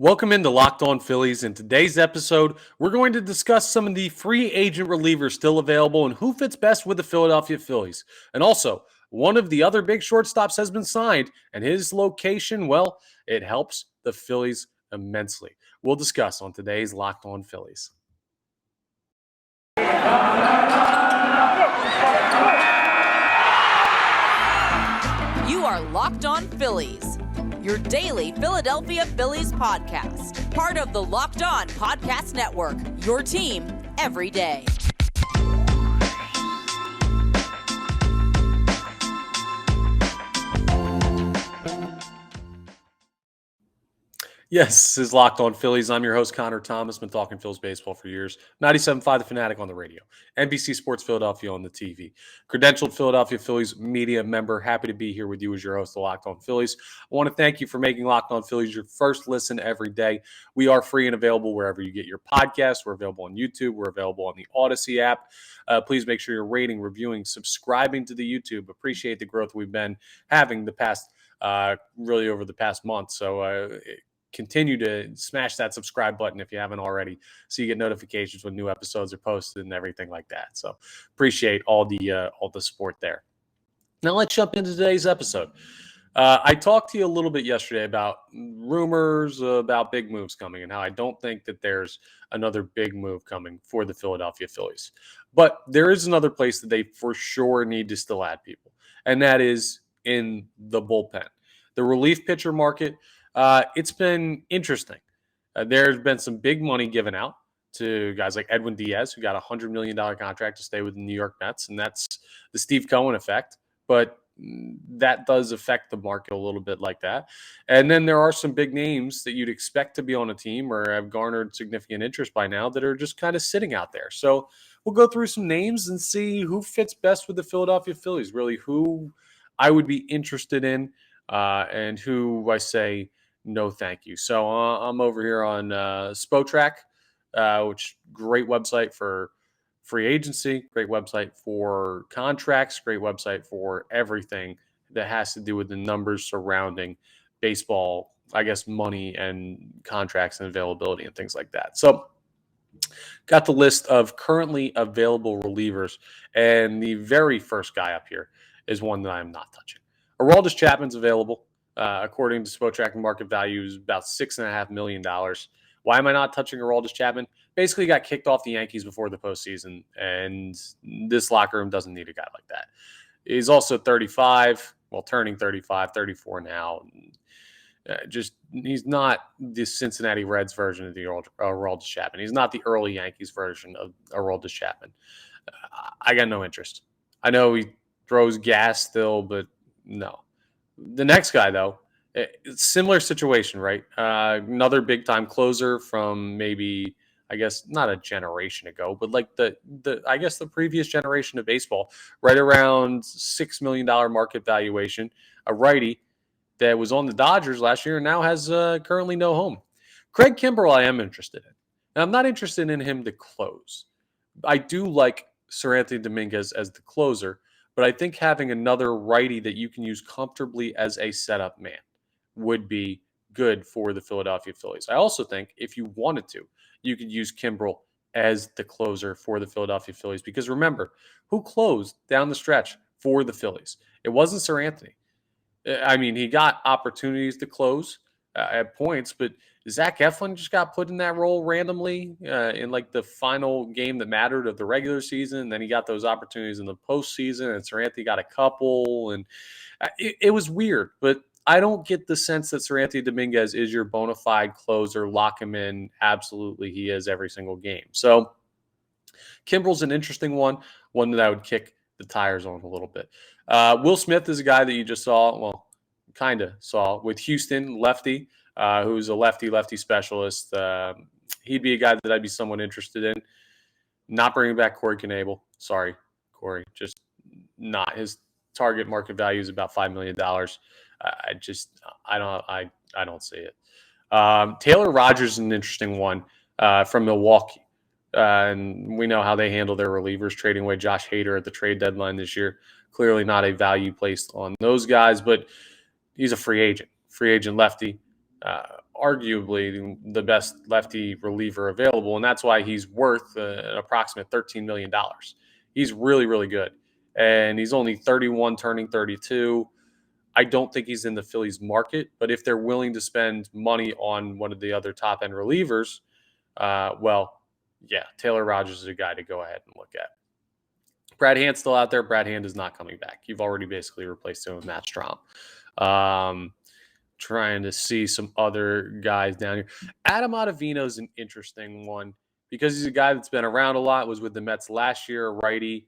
Welcome into Locked On Phillies. In today's episode, we're going to discuss some of the free agent relievers still available and who fits best with the Philadelphia Phillies. And also, one of the other big shortstops has been signed, and his location, well, it helps the Phillies immensely. We'll discuss on today's Locked On Phillies. You are Locked On Phillies, your daily Philadelphia Phillies podcast. Part of the Locked On Podcast Network, your team every day. Yes, this is Locked On Phillies. I'm your host, Connor Thomas. Been talking Phillies baseball for years. 97.5 The Fanatic on the radio. NBC Sports Philadelphia on the TV. Credentialed Philadelphia Phillies media member. Happy to be here with you as your host of Locked On Phillies. I want to thank you for making Locked On Phillies your first listen every day. We are free and available wherever you get your podcasts. We're available on YouTube. We're available on the Odyssey app. Please make sure you're rating, reviewing, subscribing to the YouTube. Appreciate the growth we've been having the past, really over the past month. So, continue to smash that subscribe button if you haven't already, so you get notifications when new episodes are posted and everything like that. So appreciate all the support there. Now let's jump into today's episode. I talked to you a little bit yesterday about rumors about big moves coming and how I don't think that there's another big move coming for the Philadelphia Phillies. But there is another place that they for sure need to still add people, and that is in the bullpen. The relief pitcher market, it's been interesting. There's been some big money given out to guys like Edwin Diaz, who got a $100 million contract to stay with the New York Mets, and that's the Steve Cohen effect. But that does affect the market a little bit like that. And then there are some big names that you'd expect to be on a team or have garnered significant interest by now that are just kind of sitting out there. So we'll go through some names and see who fits best with the Philadelphia Phillies, really who I would be interested in and who I say no thank you. So I'm over here on Spotrac, which great website for free agency, great website for contracts, great website for everything that has to do with the numbers surrounding baseball, I guess money and contracts and availability and things like that. So got the list of currently available relievers, and the very first guy up here is one that I'm not touching. Aroldis Chapman's available. According to Spotrac, market value is about $6.5 million. Why am I not touching Aroldis Chapman? Basically got kicked off the Yankees before the postseason, and this locker room doesn't need a guy like that. He's also 35, well, turning 35, 34 now. He's not the Cincinnati Reds version of the Aroldis Chapman. He's not the early Yankees version of Aroldis Chapman. I got no interest. I know he throws gas still, but no. The next guy, though, similar situation, right? Another big-time closer from maybe, I guess, not a generation ago, but like the previous generation of baseball, right around $6 million market valuation, a righty that was on the Dodgers last year and now has currently no home. Craig Kimbrell, I am interested in. Now, I'm not interested in him to close. I do like Seranthony Dominguez as the closer, but I think having another righty that you can use comfortably as a setup man would be good for the Philadelphia Phillies. I also think if you wanted to, you could use Kimbrell as the closer for the Philadelphia Phillies. Because remember, who closed down the stretch for the Phillies? It wasn't Seranthony. I mean, he got opportunities to close at points, but Zach Eflin just got put in that role randomly in like the final game that mattered of the regular season. And then he got those opportunities in the postseason, and Seranthony got a couple, and it was weird. But I don't get the sense that Seranthony Dominguez is your bona fide closer. Lock him in. Absolutely, he is every single game. So Kimbrell's an interesting one that I would kick the tires on a little bit. Will Smith is a guy that you just saw, well, kind of saw with Houston, lefty. Who's a lefty specialist. He'd be a guy that I'd be somewhat interested in. Not bringing back Corey Knebel. Sorry, Corey. Just not. His target market value is about $5 million. I don't see it. Taylor Rogers is an interesting one from Milwaukee. And we know how they handle their relievers, trading away Josh Hader at the trade deadline this year. Clearly not a value placed on those guys, but he's a free agent lefty. arguably the best lefty reliever available, and that's why he's worth an approximate $13 million. He's really, really good, and he's only 31, turning 32. I don't think he's in the Phillies market, but if they're willing to spend money on one of the other top end relievers, yeah, Taylor Rogers is a guy to go ahead and look at. Brad Hand's still out there. Brad Hand is not coming back. You've already basically replaced him with Matt Strom. Trying to see some other guys down here. Adam Ottavino is an interesting one because he's a guy that's been around a lot, was with the Mets last year, a righty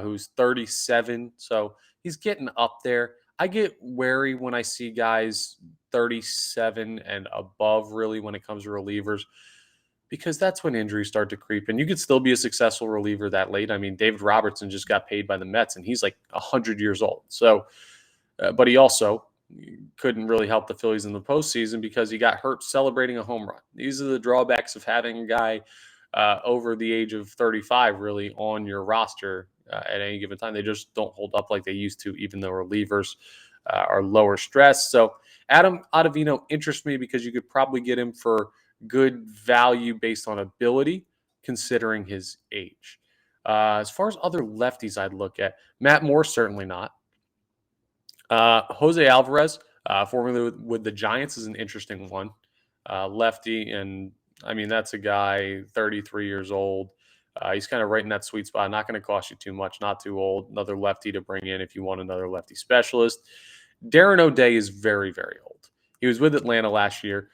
who's 37. So he's getting up there. I get wary when I see guys 37 and above, really, when it comes to relievers, because that's when injuries start to creep. And you could still be a successful reliever that late. I mean, David Robertson just got paid by the Mets, and he's like 100 years old. So, but he also couldn't really help the Phillies in the postseason because he got hurt celebrating a home run. These are the drawbacks of having a guy over the age of 35 really on your roster at any given time. They just don't hold up like they used to, even though relievers are lower stress. So Adam Ottavino interests me because you could probably get him for good value based on ability, considering his age. As far as other lefties I'd look at, Matt Moore, certainly not. Jose Alvarez, formerly with the Giants, is an interesting one. Lefty, and I mean, that's a guy, 33 years old. He's kind of right in that sweet spot. Not going to cost you too much, not too old. Another lefty to bring in if you want another lefty specialist. Darren O'Day is very, very old. He was with Atlanta last year,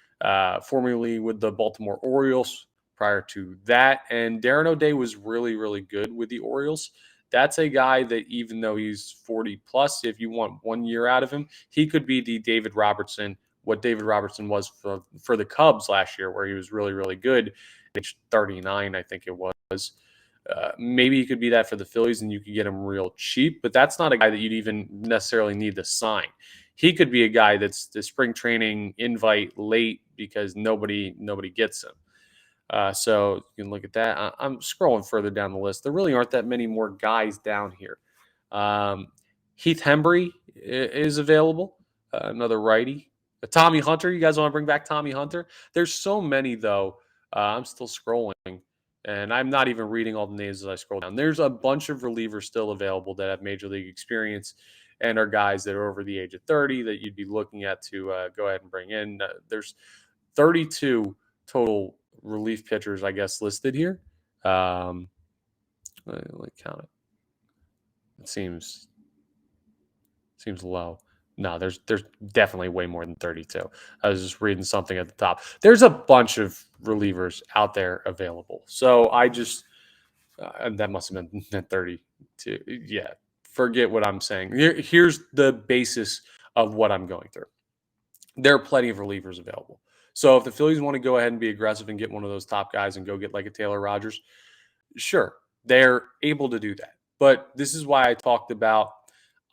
formerly with the Baltimore Orioles prior to that. And Darren O'Day was really, really good with the Orioles. That's a guy that even though he's 40 plus, if you want 1 year out of him, he could be the David Robertson, what David Robertson was for the Cubs last year, where he was really, really good. Age 39, I think it was. Maybe he could be that for the Phillies and you could get him real cheap, but that's not a guy that you'd even necessarily need to sign. He could be a guy that's the spring training invite late because nobody gets him. So you can look at that. I'm scrolling further down the list. There really aren't that many more guys down here. Heath Hembry is available, another righty. Tommy Hunter, you guys want to bring back Tommy Hunter? There's so many, though. I'm still scrolling, and I'm not even reading all the names as I scroll down. There's a bunch of relievers still available that have major league experience and are guys that are over the age of 30 that you'd be looking at to go ahead and bring in. There's 32 total relief pitchers, I guess, listed here. Let me count it. It seems low. No, there's definitely way more than 32. I was just reading something at the top. There's a bunch of relievers out there available. So I just that must have been 32. Yeah, forget what I'm saying. Here's the basis of what I'm going through. There are plenty of relievers available. So if the Phillies want to go ahead and be aggressive and get one of those top guys and go get like a Taylor Rogers, sure, they're able to do that. But this is why I talked about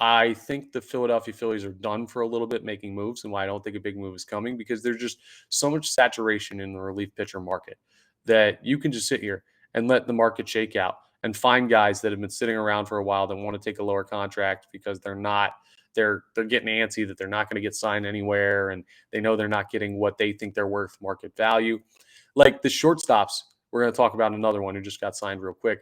I think the Philadelphia Phillies are done for a little bit making moves and why I don't think a big move is coming, because there's just so much saturation in the relief pitcher market that you can just sit here and let the market shake out and find guys that have been sitting around for a while that want to take a lower contract because they're getting antsy that they're not going to get signed anywhere, and they know they're not getting what they think they're worth market value. Like the shortstops, we're going to talk about another one who just got signed real quick.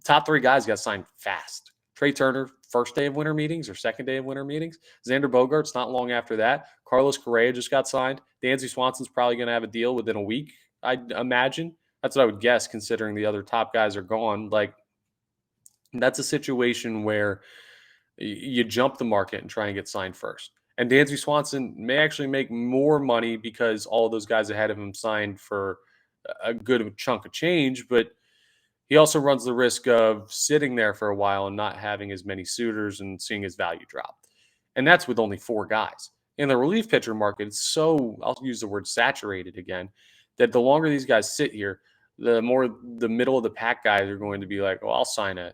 Top three guys got signed fast. Trey Turner, first day of winter meetings or second day of winter meetings. Xander Bogaerts, not long after that. Carlos Correa just got signed. Dansby Swanson's probably going to have a deal within a week, I'd imagine. That's what I would guess, considering the other top guys are gone. Like, that's a situation where you jump the market and try and get signed first. And Dansby Swanson may actually make more money because all of those guys ahead of him signed for a good chunk of change, but he also runs the risk of sitting there for a while and not having as many suitors and seeing his value drop. And that's with only four guys. In the relief pitcher market, it's so, I'll use the word saturated again, that the longer these guys sit here, the more the middle of the pack guys are going to be like, well, I'll sign a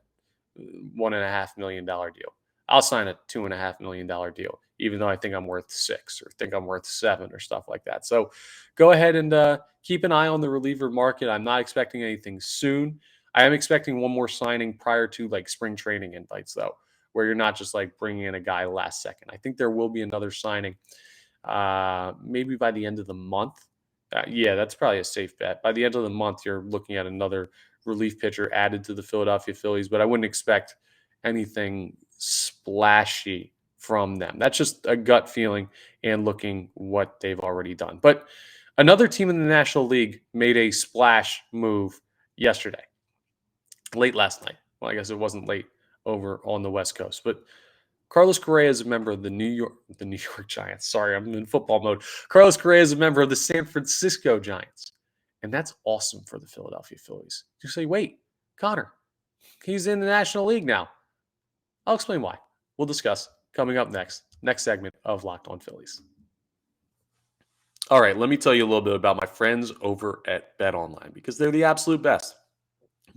$1.5 million deal. I'll sign a $2.5 million deal, even though I think I'm worth 6 or think I'm worth 7 or stuff like that. So go ahead and keep an eye on the reliever market. I'm not expecting anything soon. I am expecting one more signing prior to like spring training invites, though, where you're not just like bringing in a guy last second. I think there will be another signing maybe by the end of the month. Yeah, that's probably a safe bet. By the end of the month, you're looking at another relief pitcher added to the Philadelphia Phillies, but I wouldn't expect anything splashy from them. That's just a gut feeling and looking what they've already done. But another team in the National League made a splash move yesterday, late last night. Well, I guess it wasn't late over on the West Coast, but Carlos Correa is a member of the New York Giants. Sorry, I'm in football mode. Carlos Correa is a member of the San Francisco Giants. And that's awesome for the Philadelphia Phillies. You say, wait, Connor, he's in the National League now. I'll explain why. We'll discuss coming up next segment of Locked On Phillies. All right, let me tell you a little bit about my friends over at BetOnline because they're the absolute best.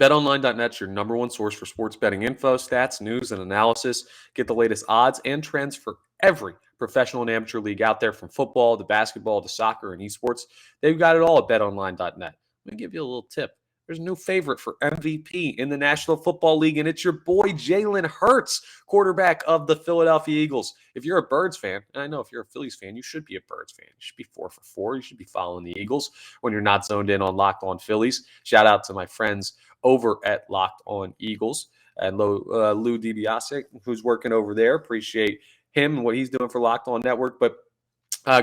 BetOnline.net's your number one source for sports betting info, stats, news, and analysis. Get the latest odds and trends for every professional and amateur league out there, from football to basketball to soccer and esports. They've got it all at BetOnline.net. Let me give you a little tip. There's a new favorite for MVP in the National Football League, and it's your boy Jalen Hurts, quarterback of the Philadelphia Eagles. If you're a Birds fan, and I know if you're a Phillies fan, you should be a Birds fan. You should be 4 for 4. You should be following the Eagles when you're not zoned in on Locked On Phillies. Shout out to my friends over at Locked On Eagles and Lou DiBiase, who's working over there. Appreciate him and what he's doing for Locked On Network. But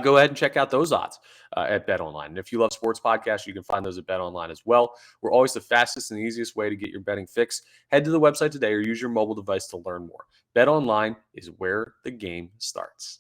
go ahead and check out those odds at BetOnline. And if you love sports podcasts, you can find those at BetOnline as well. We're always the fastest and easiest way to get your betting fix. Head to the website today or use your mobile device to learn more. BetOnline is where the game starts.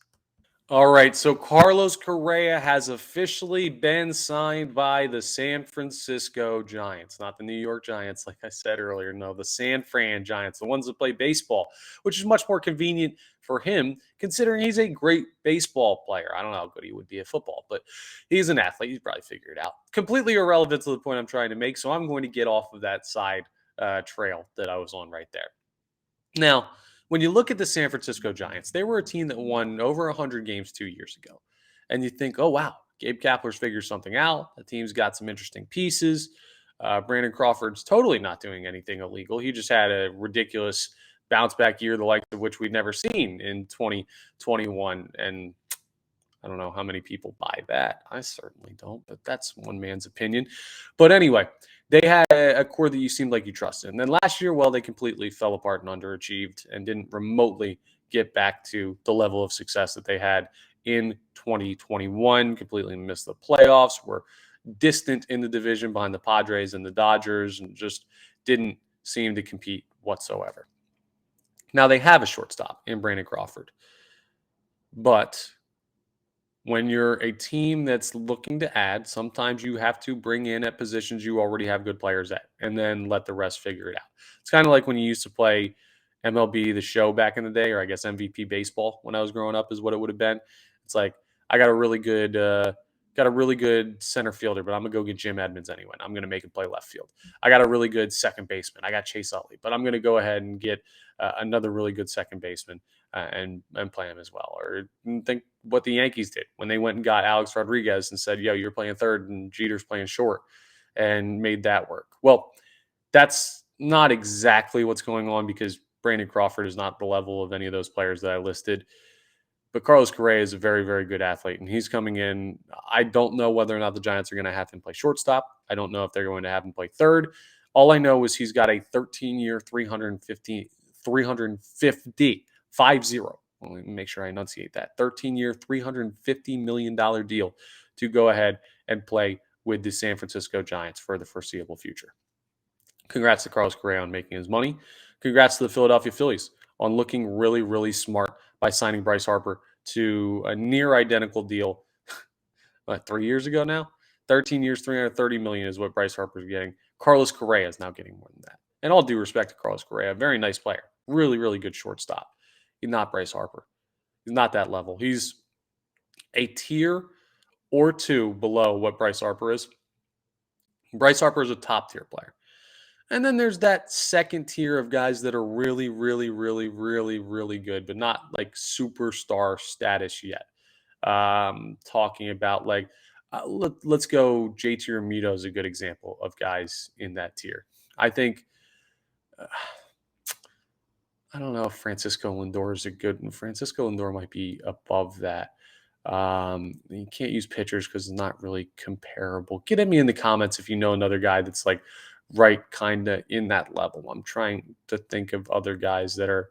All right, so Carlos Correa has officially been signed by the San Francisco Giants, not the New York Giants, like I said earlier. No, the San Fran Giants, the ones that play baseball, which is much more convenient for him, considering he's a great baseball player. I don't know how good he would be at football, but he's an athlete. He's probably figured it out. Completely irrelevant to the point I'm trying to make, so I'm going to get off of that side trail that I was on right there. Now, when you look at the San Francisco Giants, they were a team that won over 100 games 2 years ago. And you think, oh, wow, Gabe Kapler's figured something out. The team's got some interesting pieces. Brandon Crawford's totally not doing anything illegal. He just had a ridiculous bounce back year, the likes of which we'd never seen in 2021. And I don't know how many people buy that. I certainly don't, but that's one man's opinion. But anyway, they had a core that you seemed like you trusted. And then last year, well, they completely fell apart and underachieved and didn't remotely get back to the level of success that they had in 2021. Completely missed the playoffs, were distant in the division behind the Padres and the Dodgers, and just didn't seem to compete whatsoever. Now they have a shortstop in Brandon Crawford, but when you're a team that's looking to add, sometimes you have to bring in at positions you already have good players at and then let the rest figure it out. It's kind of like when you used to play MLB The Show back in the day, or I guess MVP baseball when I was growing up is what it would have been. It's like, I got a really good center fielder, but I'm going to go get Jim Edmonds anyway. I'm going to make him play left field. I got a really good second baseman. I got Chase Utley, but I'm going to go ahead and get another really good second baseman and play him as well. Or think what the Yankees did when they went and got Alex Rodriguez and said, yo, you're playing third and Jeter's playing short, and made that work. Well, that's not exactly what's going on because Brandon Crawford is not the level of any of those players that I listed. But Carlos Correa is a very, very good athlete, and he's coming in. I don't know whether or not the Giants are going to have him play shortstop. I don't know if they're going to have him play third. All I know is he's got a 13-year, 350, 50. Let me make sure I enunciate that. 13-year, $350 million deal to go ahead and play with the San Francisco Giants for the foreseeable future. Congrats to Carlos Correa on making his money. Congrats to the Philadelphia Phillies on looking really, really smart by signing Bryce Harper to a near identical deal 3 years ago now. 13 years, $330 million is what Bryce Harper's getting. Carlos Correa is now getting more than that. And all due respect to Carlos Correa, very nice player. Really, really good shortstop. He's not Bryce Harper. He's not that level. He's a tier or two below what Bryce Harper is. Bryce Harper is a top tier player. And then there's that second tier of guys that are really, really, really, really, really good, but not like superstar status yet. Talking about like, let's go. JT Realmuto is a good example of guys in that tier. I think, I don't know if Francisco Lindor is a good, Francisco Lindor might be above that. You can't use pitchers because it's not really comparable. Get at me in the comments if you know another guy that's like right kind of in that level. I'm trying to think of other guys that are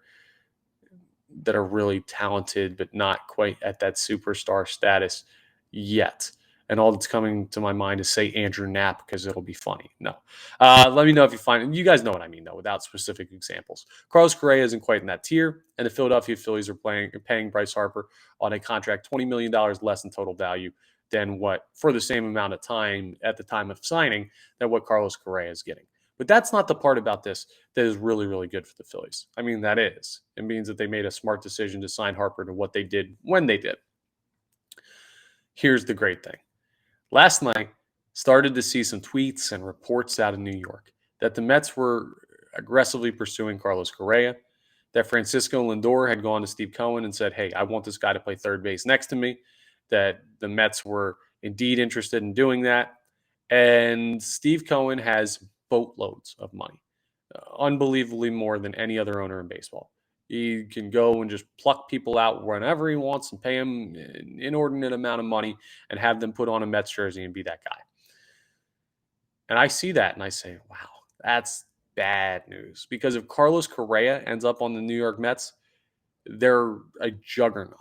really talented but not quite at that superstar status yet. And all that's coming to my mind is say Andrew Knapp because it'll be funny. No. Let me know if you find you guys know what I mean though, without specific examples. Carlos Correa isn't quite in that tier, and the Philadelphia Phillies are paying Bryce Harper on a contract $20 million less in total value than what for the same amount of time at the time of signing than what Carlos Correa is getting. But that's not the part about this that is really, really good for the Phillies. I mean, that is. It means that they made a smart decision to sign Harper to what they did when they did. Here's the great thing. Last night, started to see some tweets and reports out of New York that the Mets were aggressively pursuing Carlos Correa, that Francisco Lindor had gone to Steve Cohen and said, hey, I want this guy to play third base next to me, that the Mets were indeed interested in doing that. And Steve Cohen has boatloads of money, unbelievably more than any other owner in baseball. He can go and just pluck people out whenever he wants and pay them an inordinate amount of money and have them put on a Mets jersey and be that guy. And I see that and I say, wow, that's bad news. Because if Carlos Correa ends up on the New York Mets, they're a juggernaut.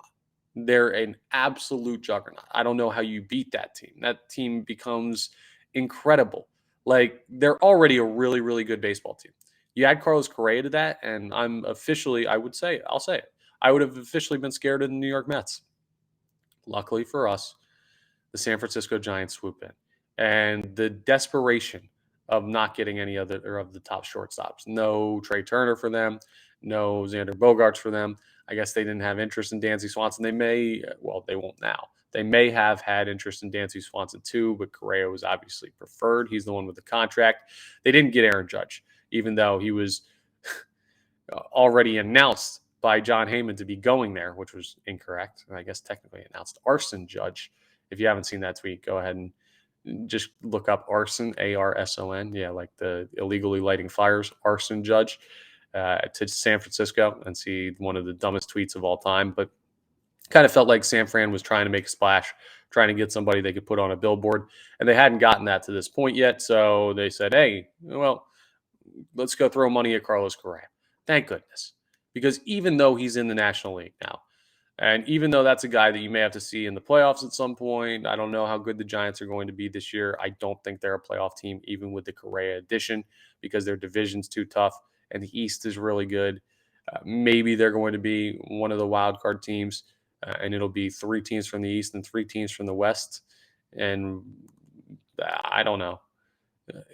They're an absolute juggernaut. I don't know how you beat that team. That team becomes incredible. Like, they're already a really, really good baseball team. You add Carlos Correa to that, and I'll say it. I would have officially been scared of the New York Mets. Luckily for us, the San Francisco Giants swoop in. And the desperation of not getting any other of the top shortstops. No Trey Turner for them. No Xander Bogaerts for them. I guess they didn't have interest in Dansby Swanson. They won't now. They may have had interest in Dansby Swanson too, but Correa was obviously preferred. He's the one with the contract. They didn't get Aaron Judge, even though he was already announced by John Heyman to be going there, which was incorrect. I guess technically announced Arson Judge. If you haven't seen that tweet, go ahead and just look up Arson, Arson. Yeah, like the illegally lighting fires, Arson Judge to San Francisco and see one of the dumbest tweets of all time. But kind of felt like San Fran was trying to make a splash, trying to get somebody they could put on a billboard. And they hadn't gotten that to this point yet. So they said, hey, well, let's go throw money at Carlos Correa. Thank goodness. Because even though he's in the National League now, and even though that's a guy that you may have to see in the playoffs at some point, I don't know how good the Giants are going to be this year. I don't think they're a playoff team, even with the Correa addition, because their division's too tough and the East is really good. Maybe they're going to be one of the wild card teams, and it'll be 3 teams from the East and 3 teams from the West. And I don't know.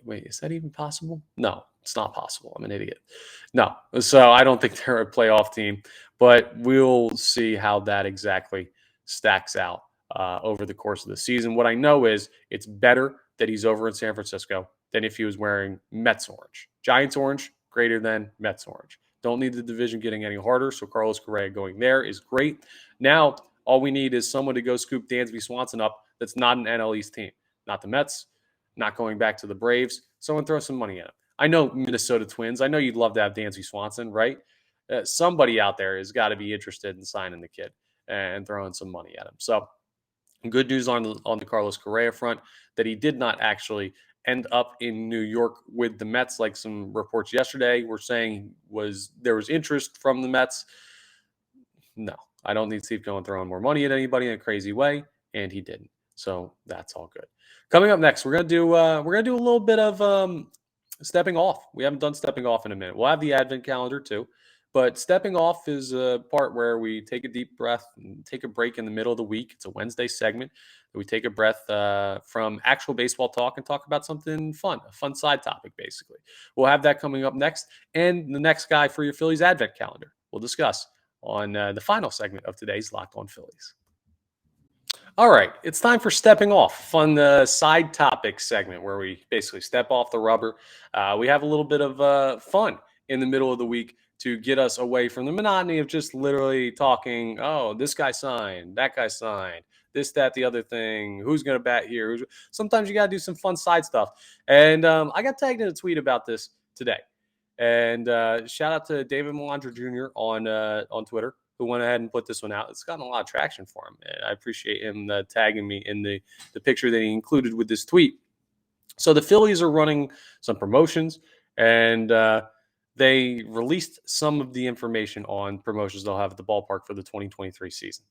Wait, is that even possible? No, it's not possible. I'm an idiot. No. So I don't think they're a playoff team, but we'll see how that exactly stacks out over the course of the season. What I know is it's better that he's over in San Francisco than if he was wearing Mets orange. Giants orange, greater than Mets orange. Don't need the division getting any harder, so Carlos Correa going there is great. Now, all we need is someone to go scoop Dansby Swanson up that's not an NL East team. Not the Mets, not going back to the Braves. Someone throw some money at him. I know Minnesota Twins. I know you'd love to have Dansby Swanson, right? Somebody out there has got to be interested in signing the kid and throwing some money at him. So good news on the Carlos Correa front that he did not actually end up in New York with the Mets, like some reports yesterday were saying there was interest from the Mets. No, I don't need Steve Cohen throwing more money at anybody in a crazy way, and he didn't. So that's all good. Coming up next, we're gonna do a little bit of stepping off. We haven't done stepping off in a minute. We'll have the advent calendar too, but stepping off is a part where we take a deep breath and take a break in the middle of the week. It's a Wednesday segment. We take a breath from actual baseball talk and talk about something fun, a fun side topic, basically. We'll have that coming up next, and the next guy for your Phillies advent calendar we'll discuss on the final segment of today's Locked On Phillies. All right, it's time for stepping off, fun side topic segment where we basically step off the rubber. We have a little bit of fun in the middle of the week to get us away from the monotony of just literally talking, oh, this guy signed, that guy signed, this, that, the other thing, who's going to bat here. Sometimes you got to do some fun side stuff. And I got tagged in a tweet about this today. And shout out to David Melandra Jr. on Twitter. who went ahead and put this one out. It's gotten a lot of traction for him. And I appreciate him tagging me in the picture that he included with this tweet. So the Phillies are running some promotions, and they released some of the information on promotions they'll have at the ballpark for the 2023 season.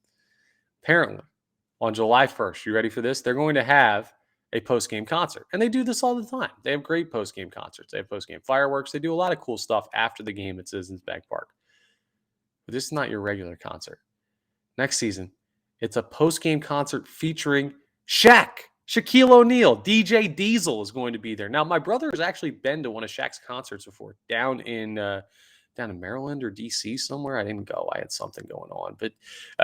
Apparently, on July 1st, you ready for this? They're going to have a post-game concert. And they do this all the time. They have great post-game concerts. They have post-game fireworks. They do a lot of cool stuff after the game at Citizens Bank Park. But this is not your regular concert. Next season, it's a post-game concert featuring Shaq. Shaquille O'Neal, DJ Diesel is going to be there. Now, my brother has actually been to one of Shaq's concerts before, down in Maryland or DC somewhere. I didn't go. I had something going on. But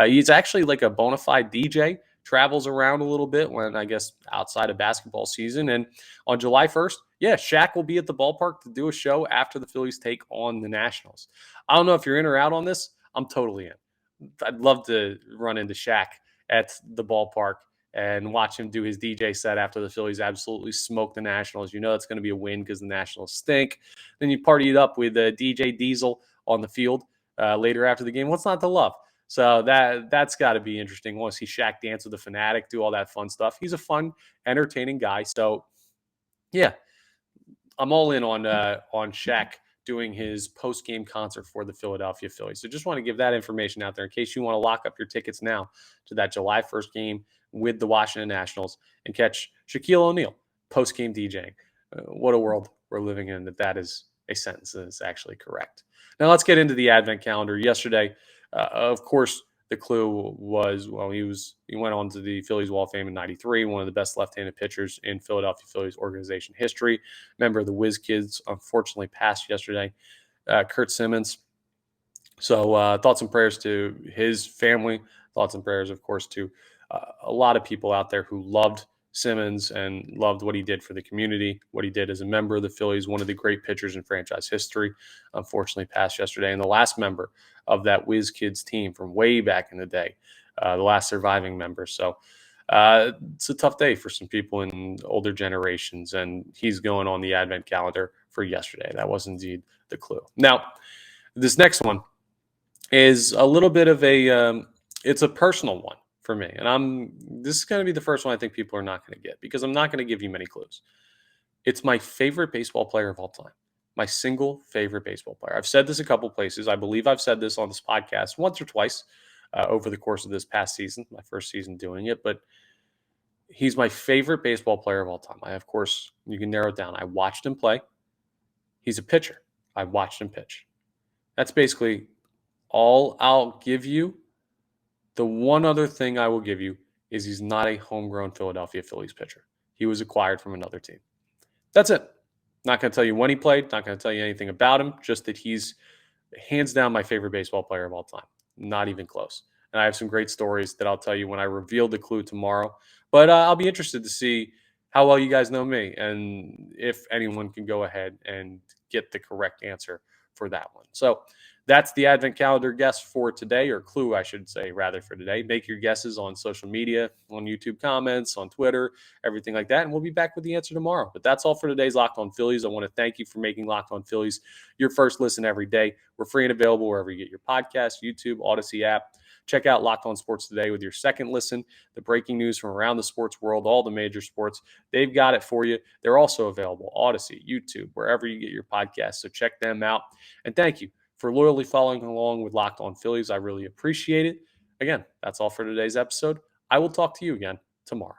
he's actually like a bona fide DJ, travels around a little bit when, I guess, outside of basketball season. And on July 1st, yeah, Shaq will be at the ballpark to do a show after the Phillies take on the Nationals. I don't know if you're in or out on this. I'm totally in. I'd love to run into Shaq at the ballpark and watch him do his DJ set after the Phillies absolutely smoke the Nationals. You know it's going to be a win because the Nationals stink. Then you party it up with DJ Diesel on the field later after the game. What's not to love? So that's got to be interesting. I want to see Shaq dance with the Fanatic, do all that fun stuff. He's a fun, entertaining guy. So, yeah, I'm all in on Shaq doing his post-game concert for the Philadelphia Phillies. So just want to give that information out there in case you want to lock up your tickets now to that July 1st game with the Washington Nationals and catch Shaquille O'Neal post-game DJing. What a world we're living in that is a sentence that is actually correct. Now let's get into the advent calendar. Yesterday, of course, the clue was, well, he went on to the Phillies Wall of Fame in '93, one of the best left-handed pitchers in Philadelphia Phillies organization history. Member of the Whiz Kids, unfortunately passed yesterday, Kurt Simmons. So thoughts and prayers to his family. Thoughts and prayers, of course, to a lot of people out there who loved Simmons and loved what he did for the community, what he did as a member of the Phillies, one of the great pitchers in franchise history. Unfortunately passed yesterday. And the last member of that Whiz Kids team from way back in the day, the last surviving member. So it's a tough day for some people in older generations, and he's going on the advent calendar for yesterday. That was indeed the clue. Now, this next one is a little bit of it's a personal one for me. And this is going to be the first one I think people are not going to get because I'm not going to give you many clues. It's my favorite baseball player of all time. My single favorite baseball player. I've said this a couple places. I believe I've said this on this podcast once or twice over the course of this past season, my first season doing it. But he's my favorite baseball player of all time. Of course, you can narrow it down. I watched him play. He's a pitcher. I watched him pitch. That's basically all I'll give you. The one other thing I will give you is he's not a homegrown Philadelphia Phillies pitcher. He was acquired from another team. That's it. Not going to tell you when he played. Not going to tell you anything about him. Just that he's hands down my favorite baseball player of all time. Not even close. And I have some great stories that I'll tell you when I reveal the clue tomorrow. But I'll be interested to see how well you guys know me and if anyone can go ahead and get the correct answer for that one. So that's the advent calendar guess for today, or clue, I should say, rather, for today. Make your guesses on social media, on YouTube comments, on Twitter, everything like that. And we'll be back with the answer tomorrow. But that's all for today's Locked On Phillies. I want to thank you for making Locked On Phillies your first listen every day. We're free and available wherever you get your podcasts, YouTube, Odyssey app. Check out Locked On Sports Today with your second listen. The breaking news from around the sports world, all the major sports, they've got it for you. They're also available, Odyssey, YouTube, wherever you get your podcasts. So check them out. And thank you for loyally following along with Locked On Phillies. I really appreciate it. Again, that's all for today's episode. I will talk to you again tomorrow.